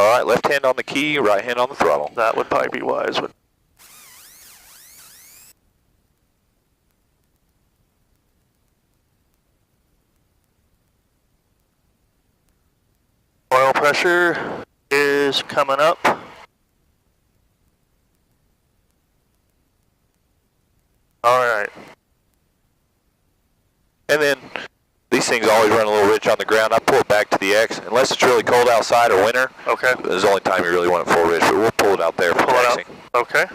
Alright, left hand on the key, right hand on the throttle. That would probably be wise. Oil pressure is coming up. Alright. And then these things always run a little rich on the ground. I pull it back to the X. Unless it's really cold outside or winter, okay. This is the only time you really want it full rich, but we'll pull it out there for taxing. Okay.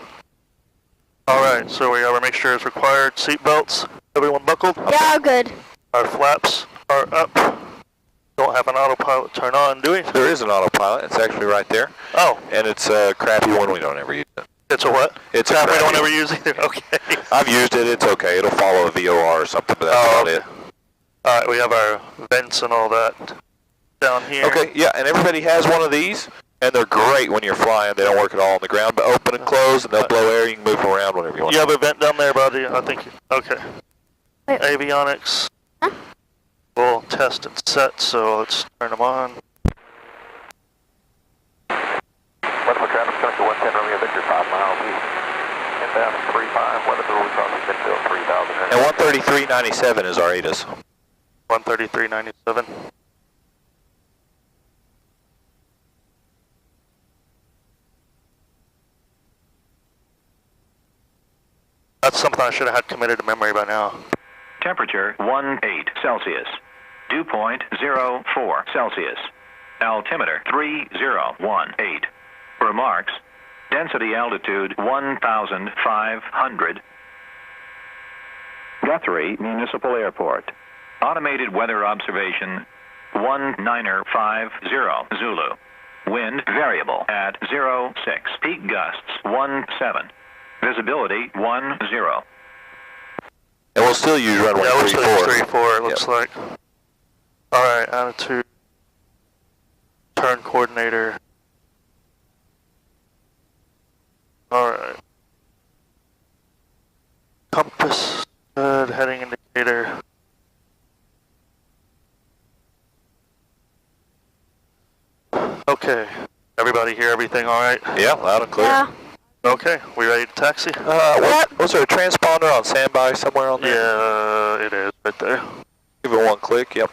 Alright, so we gotta make sure it's required. Seat belts, everyone buckled? Yeah, good. Our flaps are up. Don't have an autopilot turn on, do we? There is an autopilot. It's actually right there. Oh. And it's a crappy one. We don't ever use it. It's a what? It's a crappy we don't ever use either. Okay. I've used it. It's okay. It'll follow a VOR or something, but that's about it. Alright, we have our vents and all that down here. Okay, yeah, and everybody has one of these, and they're great when you're flying. They don't work at all on the ground, but open and close, and they'll blow air. You can move them around whenever you want. You have a vent down there, buddy? I think. Okay. Wait. Avionics. Huh? We'll test and set, so let's turn them on. Weather traffic connect to 110 Romeo Victor, 5 miles east. Inbound 35, weather through crossing midfield 3000. And 133.97 is our ATIS. 133.97. That's something I should have had committed to memory by now. Temperature 18 Celsius. Dew point 04 Celsius. Altimeter 3018. Remarks. Density altitude 1,500. Guthrie Municipal Airport. Automated weather observation 1950 Zulu. Wind variable at 06. Peak gusts 17. Visibility 10. And we'll still use runway 34. Yeah, we'll still use 34, it looks like. Alright, attitude. Turn coordinator. Alright. Compass, good, heading indicator. Okay, everybody hear everything alright? Yeah, loud and clear. Yeah. Okay, we ready to taxi? Was there a transponder on standby somewhere on there? Yeah, it is right there. Give it one click, yep.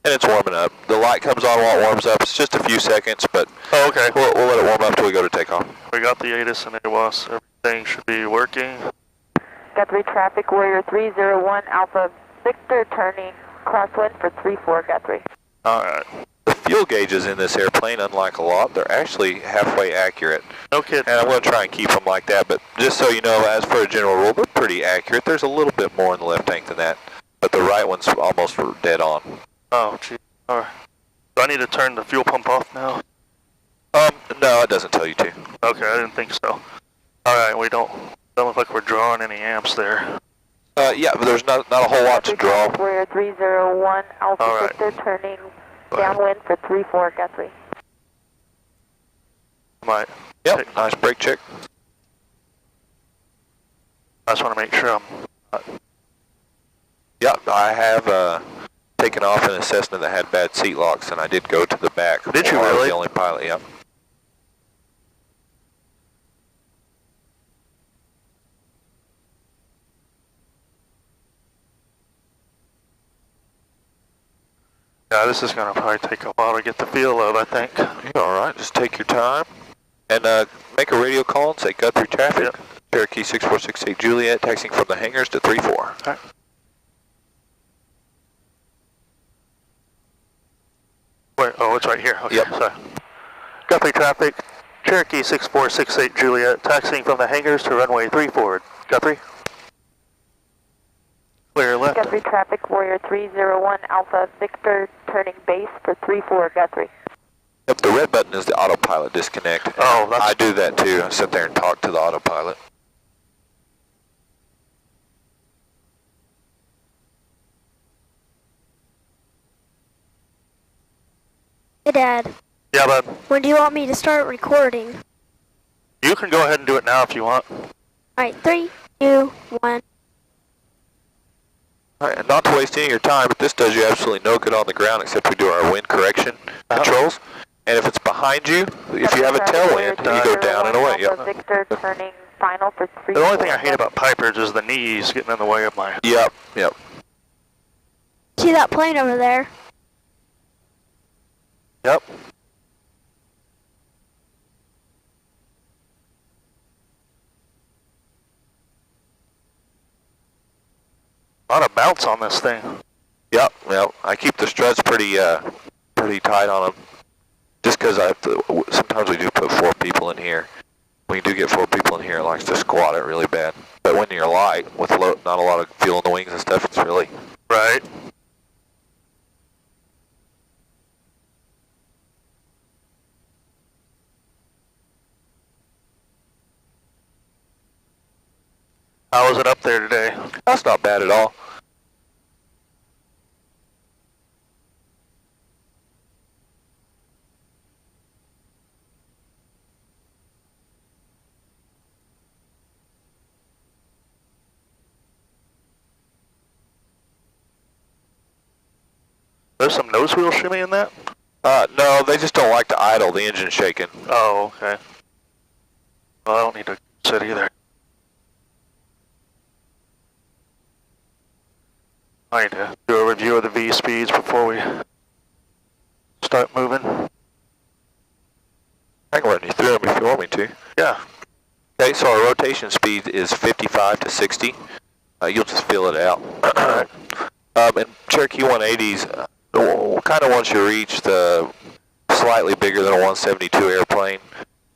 And it's warming up. The light comes on while it warms up. It's just a few seconds, but okay. We'll let it warm up till we go to takeoff. We got the ATIS and AWAS. Everything should be working. Guthrie traffic, Warrior 301 Alpha Victor, turning crosswind for 34 Guthrie. Alright. The fuel gauges in this airplane, unlike a lot, they're actually halfway accurate. No kidding. And I'm going to try and keep them like that, but just so you know, as for a general rule, they're pretty accurate. There's a little bit more in the left tank than that, but the right one's almost dead on. Oh, gee. Alright. Do I need to turn the fuel pump off now? No, it doesn't tell you to. Okay, I didn't think so. Alright, we don't look like we're drawing any amps there. Yeah, but there's not a whole lot to draw. Warrior 301 Alpha Victor, turning downwind for 34 Guthrie. Might. Yep, nice brake check. I just want to make sure I'm not. Yep, I have taken off in a Cessna that had bad seat locks, and I did go to the back. Did you I was really? the only pilot, yep. Yeah, this is going to probably take a while to get the feel of, I think. You're alright, just take your time. And make a radio call and say Guthrie traffic. Yep. Cherokee 6468 Juliet, taxiing from the hangars to 34. Alright. Wait, oh, it's right here. Okay, Yep. sorry. Guthrie traffic, Cherokee 6468 Juliet, taxiing from the hangars to runway 34. Guthrie? Clear left. Guthrie traffic, Warrior 301 Alpha Victor, turning base for 34 Guthrie. Yep, the red button is the autopilot disconnect. Oh, that's... I do that too. I sit there and talk to the autopilot. Hey, Dad. Yeah, bud. When do you want me to start recording? You can go ahead and do it now if you want. Alright, 3, 2, 1. All right, and not to waste any of your time, but this does you absolutely no good on the ground except we do our wind correction controls. And if it's behind you, if you have a tailwind, you go down and away. Yep. Victor turning final for 3. The only thing I hate about Pipers is the knees getting in the way of my... Yep, yep. See that plane over there? Yep. A lot of bounce on this thing. Yep, yep. I keep the struts pretty tight on them. Just because I have to, sometimes we do put 4 people in here. When you do get 4 people in here, it likes to squat it really bad. But when you're light, with not a lot of fuel in the wings and stuff, it's really... Right. How was it up there today? That's not bad at all. There's some nose wheel shimmy in that? No, they just don't like to idle. The engine's shaking. Oh, okay. Well, I don't need to sit either. I need to do a review of the V speeds before we start moving. I can run you through them if you want me to. Yeah. Okay, so our rotation speed is 55 to 60. You'll just feel it out. And Cherokee 180s, kind of once you reach the slightly bigger than a 172 airplane,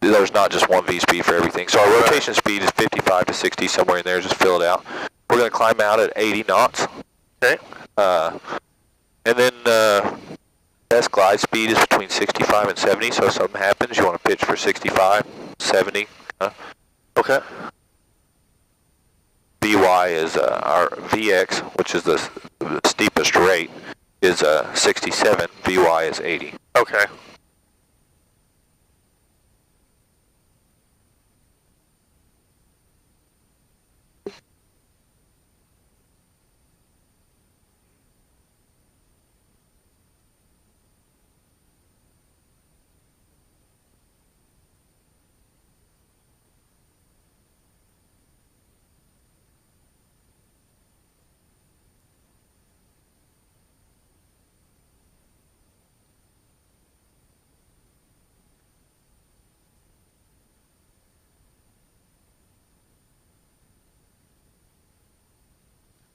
there's not just one V speed for everything. So our rotation speed is 55 to 60, somewhere in there, just fill it out. We're going to climb out at 80 knots. Okay. And then best glide speed is between 65 and 70, so if something happens, you want to pitch for 65, 70. Okay. VY is our VX, which is the steepest rate, is 67. VY is 80. Okay.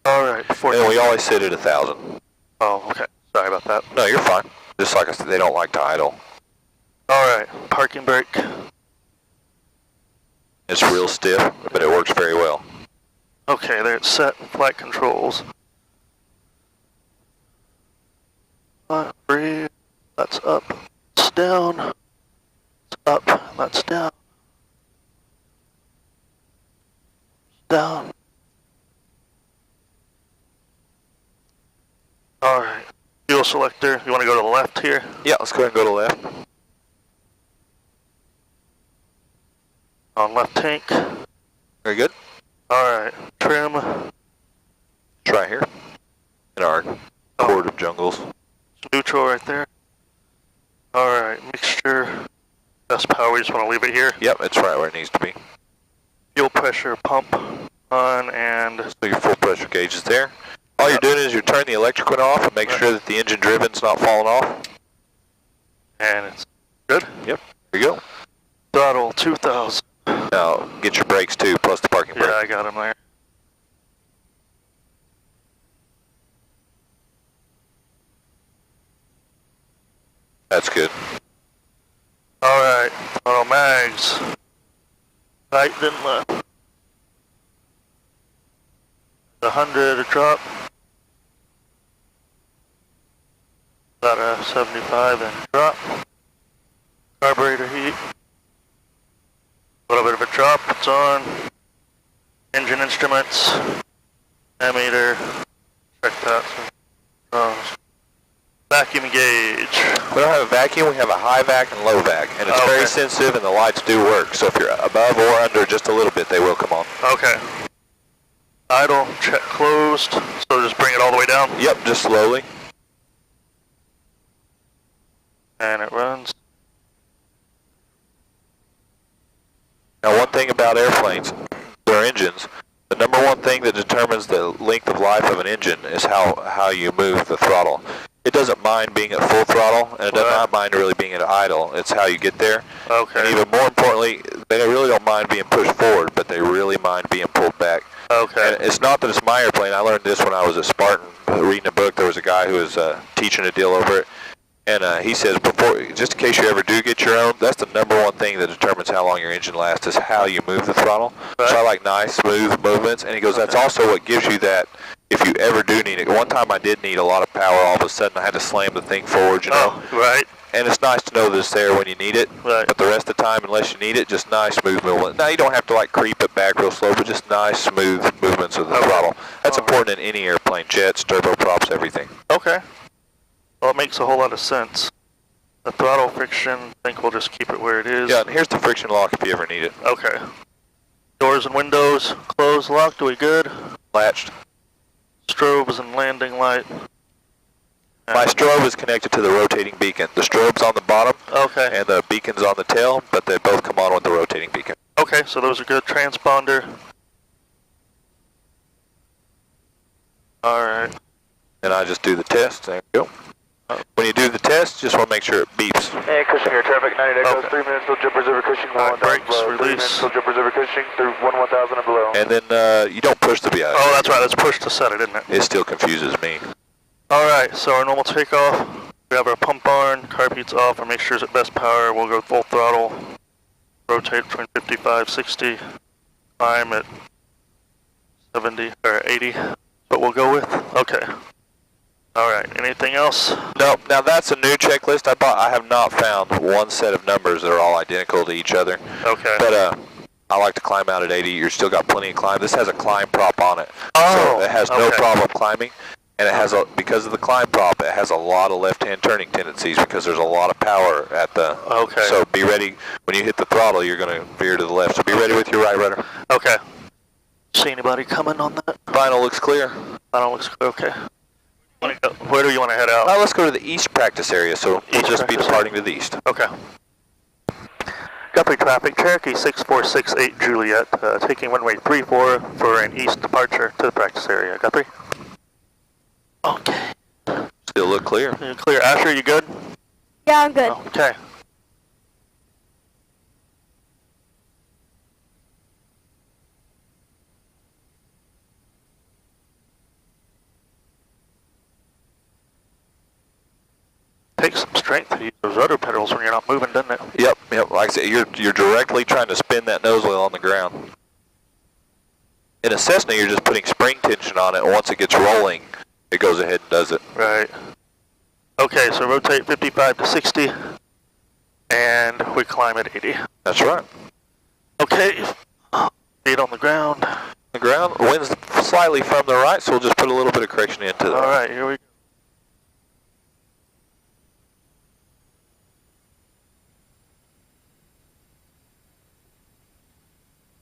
Alright, And we always sit at 1,000. Oh, okay. Sorry about that. No, you're fine. Just like I said, they don't like to idle. Alright, parking brake. It's real stiff, but it works very well. Okay, there it's set. Flight controls. Breathe. That's up. That's down. It's up. That's down. Down. Alright. Fuel selector. You want to go to the left here? Yeah, let's go ahead and go to left. On left tank. Very good. Alright. Trim. It's right here in our cord of jungles. Neutral right there. Alright. Mixture. Best power. We just want to leave it here. Yep, it's right where it needs to be. Fuel pressure pump on and... So your full pressure gauge is there. All you're doing is you're turning the electric one off and make sure that the engine driven's not falling off. And it's good. Yep, there you go. Throttle 2,000. Now get your brakes too, plus the parking brake. Yeah, I got them there. That's good. Alright, throttle mags. Right, then left. 100 a drop. About a 75 and drop. Carburetor heat. A little bit of a drop, it's on. Engine instruments. Ammeter. Check that. Vacuum gauge. We don't have a vacuum, we have a high vac and low vac, and it's very sensitive and the lights do work, so if you're above or under just a little bit, they will come on. Okay. Idle, check closed, so just bring it all the way down. Yep, just slowly. And it runs. airplanes, their engines, the number one thing that determines the length of life of an engine is how you move the throttle. It doesn't mind being at full throttle, and it does not mind really being at idle. It's how you get there. Okay. And even more importantly, they really don't mind being pushed forward, but they really mind being pulled back. Okay. And it's not that it's my airplane. I learned this when I was at Spartan, reading a book. There was a guy who was teaching a deal over it. And he says, just in case you ever do get your own, that's the number one thing that determines how long your engine lasts is how you move the throttle. Right. So I like nice, smooth movements. And he goes, that's also what gives you that if you ever do need it. One time I did need a lot of power. All of a sudden I had to slam the thing forward, you know. Oh, right. And it's nice to know that it's there when you need it. Right. But the rest of the time, unless you need it, just nice, smooth movement. Now, you don't have to like creep it back real slow, but just nice, smooth movements of the throttle. That's important in any airplane, jets, turboprops, everything. Okay. Well, it makes a whole lot of sense. The throttle friction, I think we'll just keep it where it is. Yeah, and here's the friction lock if you ever need it. Okay. Doors and windows closed, locked, are we good? Latched. Strobes and landing light. My strobe is connected to the rotating beacon. The strobe's on the bottom, Okay. and the beacon's on the tail, but they both come on with the rotating beacon. Okay, so those are good. Transponder. Alright. And I just do the test. There you go. When you do the test, just want to make sure it beeps. Hey, Cushing here, traffic 90 Echoes, Okay. 3 minutes till jumpers over Cushing, 1 Alright, 1000 brakes, below. 3 release. minutes till jumpers over Cushing, through 1 1000 and below. And then you don't push the VI. Oh, that's right. That's push to set it, isn't it? It still confuses me. Alright, so our normal takeoff. We have our pump arm, car beats off, and make sure it's at best power. We'll go full throttle. Rotate between 55, 60. Climb at 70 or 80. But we'll go with. Okay. Alright, anything else? No, now that's a new checklist I bought. I have not found one set of numbers that are all identical to each other. Okay. But I like to climb out at 80. You've still got plenty of climb. This has a climb prop on it. Oh, so it has no okay. problem climbing. And it has because of the climb prop, it has a lot of left-hand turning tendencies because there's a lot of power at the. Okay. So be ready when you hit the throttle. You're going to veer to the left. So be ready with your right rudder. Okay. See anybody coming on that? Final looks clear. Final looks clear. Okay. Where do you want to head out? Now let's go to the east practice area. So we'll East just be practice departing to the east. Okay. Guthrie traffic, Cherokee 6468 Juliet, taking runway 34 for an east departure to the practice area. Guthrie? Okay. Still look clear. You're clear. Asher, you good? Yeah, I'm good. Okay. Takes some strength to use those rudder pedals when you're not moving, doesn't it? Yep. Like I said, you're directly trying to spin that nose wheel on the ground. In a Cessna, you're just putting spring tension on it, and once it gets rolling, it goes ahead and does it. Right. Okay, so rotate 55 to 60, and we climb at 80. That's right. Okay, feet on the ground. The ground, wind's slightly from the right, so we'll just put a little bit of correction into that. All right, here we go.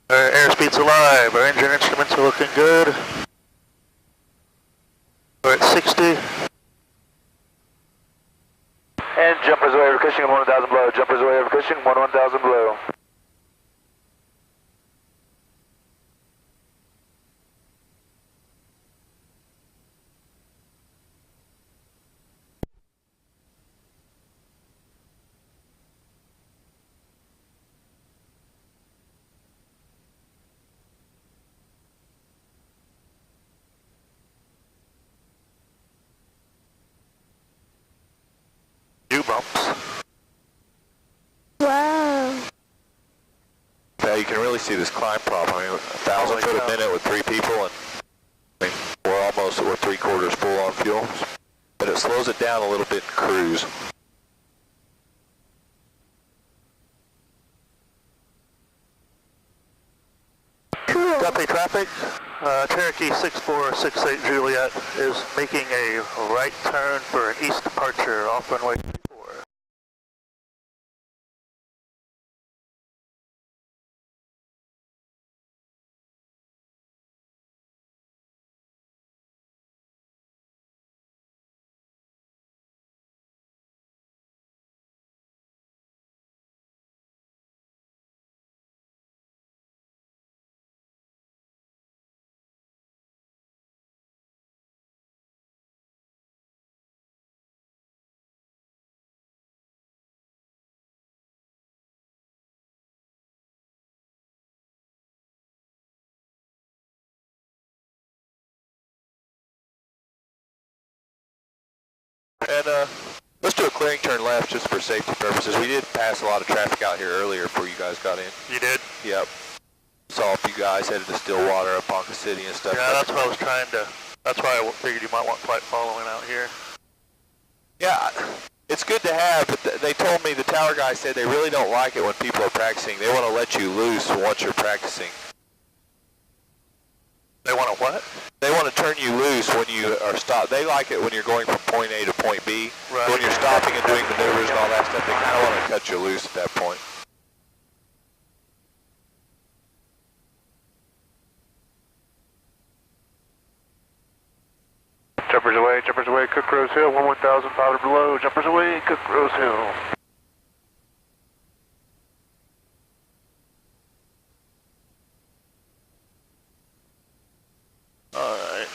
Our airspeed's alive. Our engine instruments are looking good. We're at 60. And jumpers away over Cushing, 1 1000 below. Jumpers away over Cushing, 1 1000 below. U-bumps. Wow. Yeah, you can really see this climb prop. I mean, 1,000 Holy foot cow. a minute with 3 people, and I mean, we're 3/4 full on fuel. But it slows it down a little bit in cruise. Cool. Guthrie traffic. Cherokee 6468 Juliet is making a right turn for an east departure off runway And let's do a clearing turn left just for safety purposes. We did pass a lot of traffic out here earlier before you guys got in. You did? Yep. Saw a few guys headed to Stillwater up Ponca City and stuff. Yeah, that's what I was trying to, that's why I figured you might want flight following out here. Yeah, it's good to have, but they told me, the tower guy said they really don't like it when people are practicing. They want to let you loose once you're practicing. They want to what? They want to turn you loose when you are stopped. They like it when you're going from point A to point B. Right. When you're stopping and doing maneuvers and all that stuff, they kind of want to cut you loose at that point. Jumpers away, Cook Rose Hill, 11,500 below, jumpers away, Cook Rose Hill. Alright.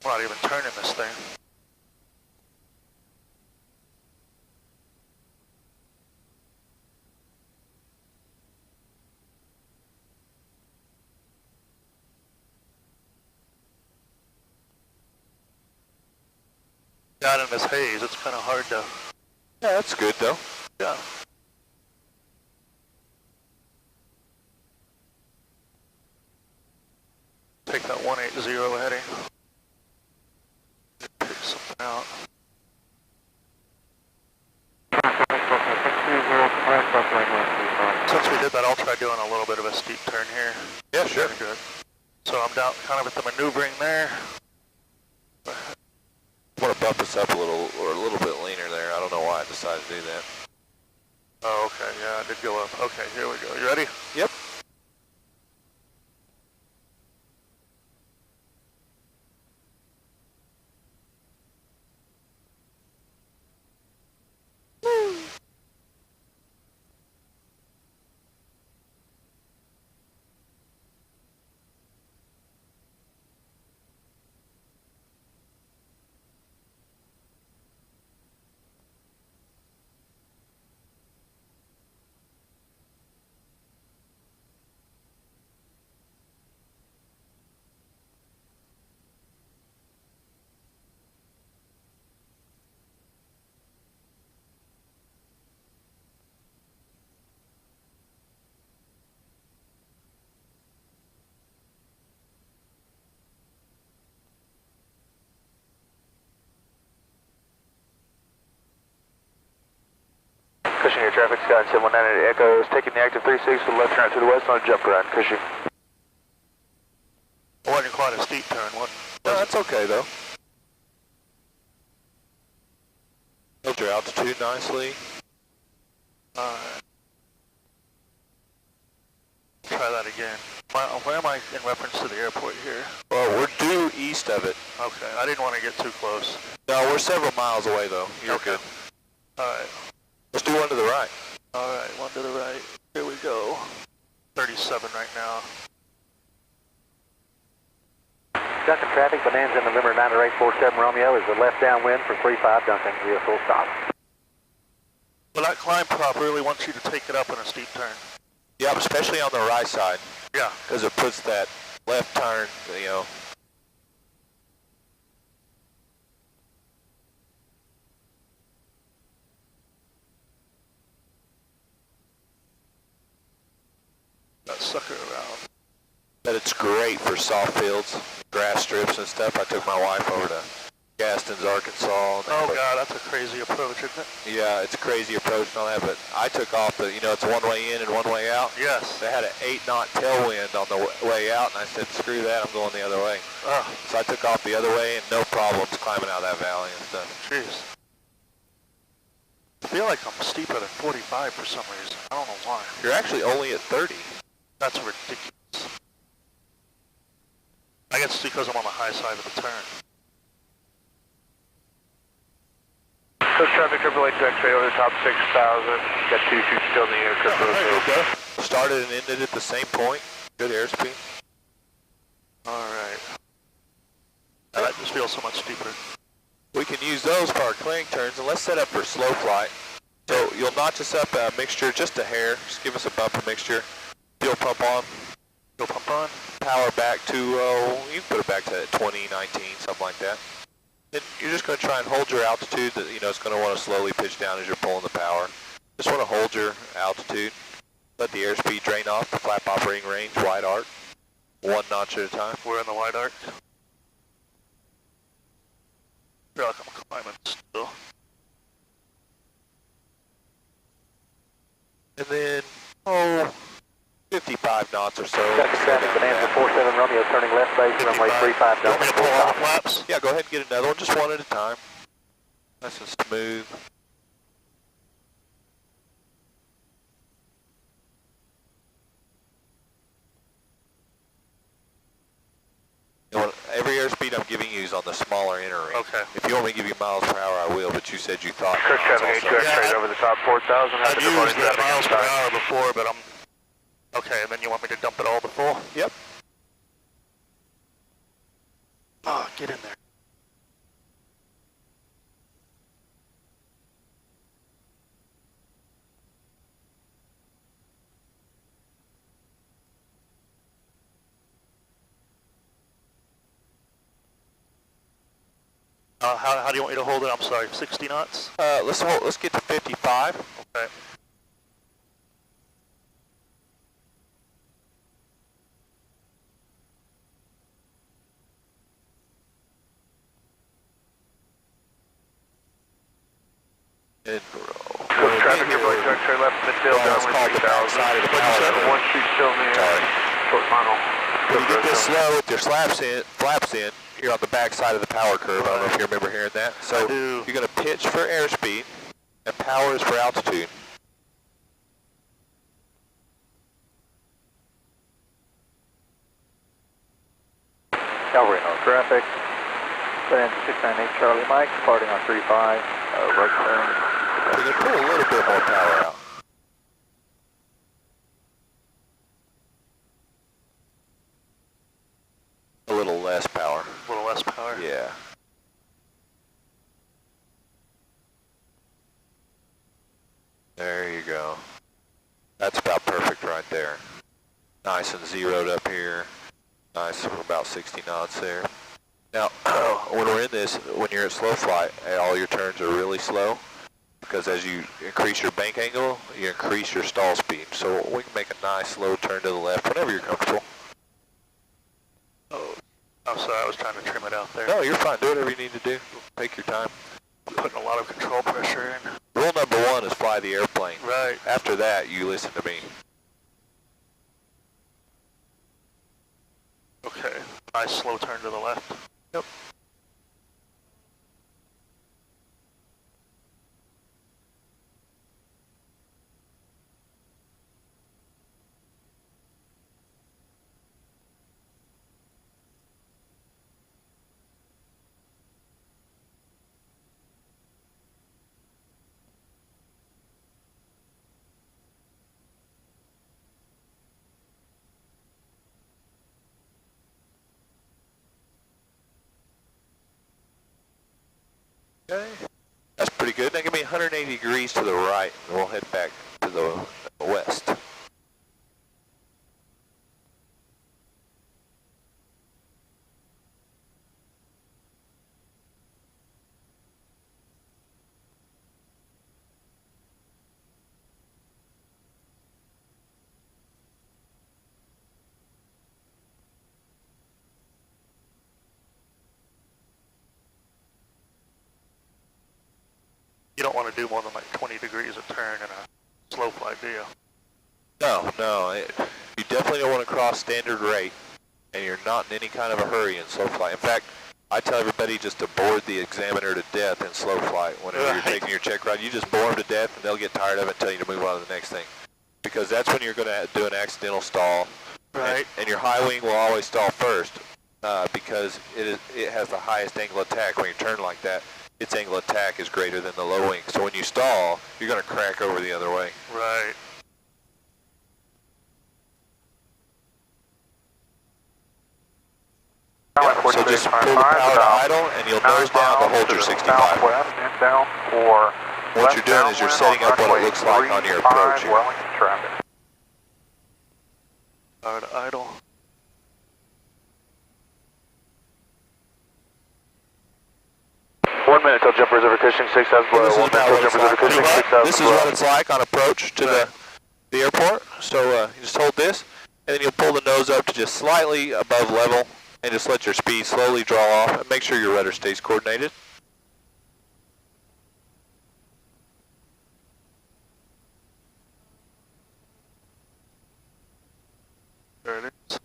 I'm not even turning this thing. Out in this haze, it's kind of hard to... Yeah, that's good though. Yeah. Take that 180 heading. Pick something out. Since we did that, I'll try doing a little bit of a steep turn here. Yeah, sure. Very good. So I'm down kind of at the maneuvering there. I want to bump us up a little, or a little bit leaner there. I don't know why I decided to do that. Oh, okay, yeah, I did go up. Okay, here we go. You ready? Yep. Cushing here, traffic, Sky 719 Echoes, taking the active 36 to the left turn out to the west on a jump around, Cushing. It wasn't quite a steep turn, wasn't it? No, that's okay though. Hold your altitude nicely. Alright. Try that again. Where am I in reference to the airport here? Well, we're due east of it. Okay, I didn't want to get too close. No, we're several miles away though. You're Okay. good. Alright. Let's do one to the right. Alright, one to the right. Here we go. 37 right now. Duncan traffic, Bonanza November 9847 Romeo is the left downwind for 35 Duncan, via full stop. Well, that climb prop really wants you to take it up in a steep turn. Yep, especially on the right side, Yeah. because it puts that left turn, you know. That sucker around. But it's great for soft fields, grass strips and stuff. I took my wife over to Gaston's, Arkansas. And Oh god, that's a crazy approach, isn't it? yeah, it's a crazy approach and all that, but I took off the, you know, it's one way in and one way out. Yes. They had an 8-knot tailwind on the way out, and I said, screw that, I'm going the other way. So I took off the other way, and no problems climbing out that valley and stuff. Jeez. I feel like I'm steeper than 45 for some reason. I don't know why. You're actually only at 30. That's ridiculous. I guess it's because I'm on the high side of the turn. Coast traffic, AAA to X-ray over the top 6,000. Got 2 shoots still in the air, Cook Rose Hill. Okay. Started and ended at the same point. Good airspeed. Alright. That just feels so much steeper. We can use those for our clearing turns, and let's set up for slow flight. So you'll notch us up a mixture, just a hair. Just give us a bumper mixture. Fuel pump on. Fuel pump on. Power power back to, you can put it back to 20, 19, something like that. Then you're just going to try and hold your altitude that, it's going to want to slowly pitch down as you're pulling the power. Just want to hold your altitude. Let the airspeed drain off the flap operating range, wide arc. 1 notch at a time. We're in the wide arc. I feel like I'm climbing still. And then, 55 knots or so. Second traffic, Bonanza 47 Romeo, turning left base, runway 35, You want me to pull all the Duncan. flaps? Yeah, go ahead and get another one, just one at a time. Nice and smooth. Every airspeed I'm giving you is on the smaller inner ring. Okay. If you want me to give you miles per hour, I will, but you said you thought. Chris traffic, knots also. straight over the top 4,000. I've used the miles per hour before, but I'm... Okay, and then you want me to dump it all to full? Yep. Oh, get in there. How do you want me to hold it? I'm sorry, 60 knots? Let's get to 55. Okay. And Traffic, your right track, turn left, midfield, it's downwind called the 3,000. backside of the power. One shoot still in the air. Sorry. Short final. When you get this slow with your flaps in, you're on the back side of the power curve. I don't know if you remember hearing that. So do. you're going to pitch for airspeed, and power is for altitude. Cavalry, no traffic. Bonanza 698 Charlie Mike, departing on 35, right turn. You're going to pull a little bit more power out. A little less power. A little less power? Yeah. There you go. That's about perfect right there. Nice and zeroed up here. Nice, about 60 knots there. Now, when we're in this, when you're at slow flight, all your turns are really slow, because as you increase your bank angle, you increase your stall speed. So we can make a nice slow turn to the left whenever you're comfortable. Oh, I'm sorry, I was trying to trim it out there. No, you're fine. Do whatever you need to do. Take your time. I'm putting a lot of control pressure in. Rule number 1 is fly the airplane. Right. After that, you listen to me. Okay, nice slow turn to the left. Yep. Okay, that's pretty good. Now give me 180 degrees to the right, and we'll head back to the west. You don't want to do more than like 20 degrees a turn in a slow flight, do you? No, you definitely don't want to cross standard rate, and you're not in any kind of a hurry in slow flight. In fact, I tell everybody just to bore the examiner to death in slow flight. Whenever you're taking your check ride, you just bore them to death, and they'll get tired of it and tell you to move on to the next thing. Because that's when you're going to do an accidental stall. Right. And your high wing will always stall first, because it has the highest angle of attack. When you turn like that, its angle of attack is greater than the low wing. So when you stall, you're going to crack over the other way. Right. So just pull the power to idle, and you'll nose down to hold your 65. Southwest, inbound for What you're doing is you're setting up what it looks like on your approach here. Wellington traffic. Power to idle. 1 minute till jump reserve cushioning 6 has below. This is 1 minute about till what jump it's reserve cushioning 6 like. has This is below. what it's like on approach to Right. the airport. So you just hold this, and then you'll pull the nose up to just slightly above level, and just let your speed slowly draw off, and make sure your rudder stays coordinated. There it is.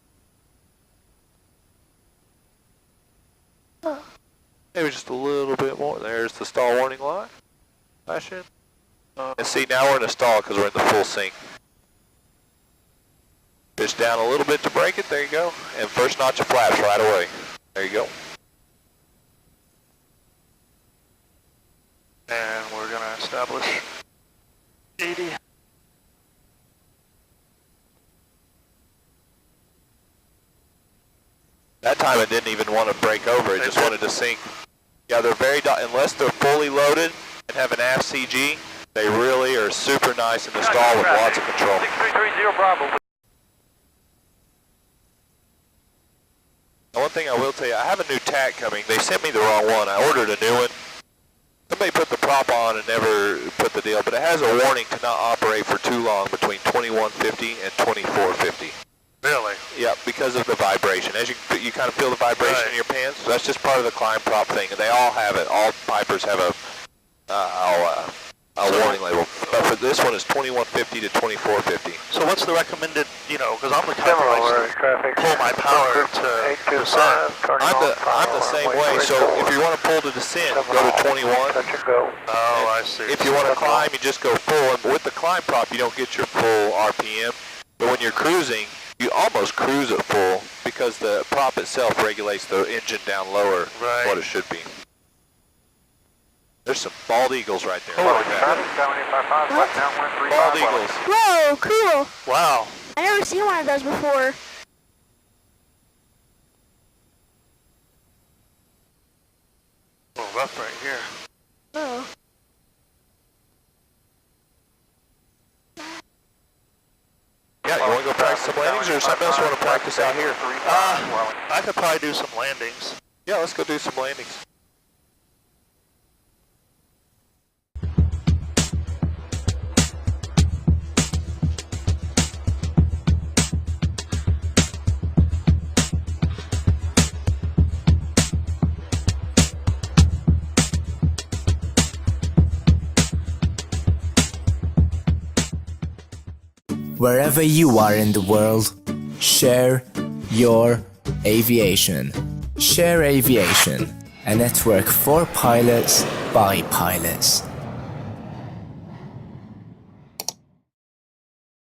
Maybe just a little bit more. There's the stall warning light. Flashing. And see, now we're in a stall because we're in the full sync. Pitch down a little bit to break it. There you go. And first notch of flaps right away. There you go. And we're going to establish 80. That time it didn't even want to break over. It just wanted to sink. Yeah, they're very, unless they're fully loaded and have an aft CG, they really are super nice in the stall with lots of control. 6330 Bravo. The one thing I will tell you, I have a new tack coming. They sent me the wrong one. I ordered a new one. Somebody put the prop on and never put the deal, but it has a warning to not operate for too long between 2150 and 2450. Really? Yeah, because of the vibration. As you kind of feel the vibration Right. in your pants, so that's just part of the climb prop thing, and they all have it. All Pipers have a warning label, but for this one it's 2150 to 2450. So what's the recommended, you know, because I'm the type Similar of traffic. pull my power to descend. 825, turning I'm the same way, so if you want to pull to descent, go to 21. Touch and go. Oh, I see. If you want to climb, you just go full, and with the climb prop you don't get your full RPM, but when you're cruising, you almost cruise at full because the prop itself regulates the engine down lower Right. what it should be. There's some bald eagles right there. Holy Look at that. 7855, left downwind 35. Bald eagles. Whoa, cool. Wow. I never seen one of those before. A little rough right here. Oh. Yeah, you want to go practice some landings or something else you want to practice out here? I could probably do some landings. Yeah, let's go do some landings. Wherever you are in the world, share your aviation. Share Aviation, a network for pilots by pilots.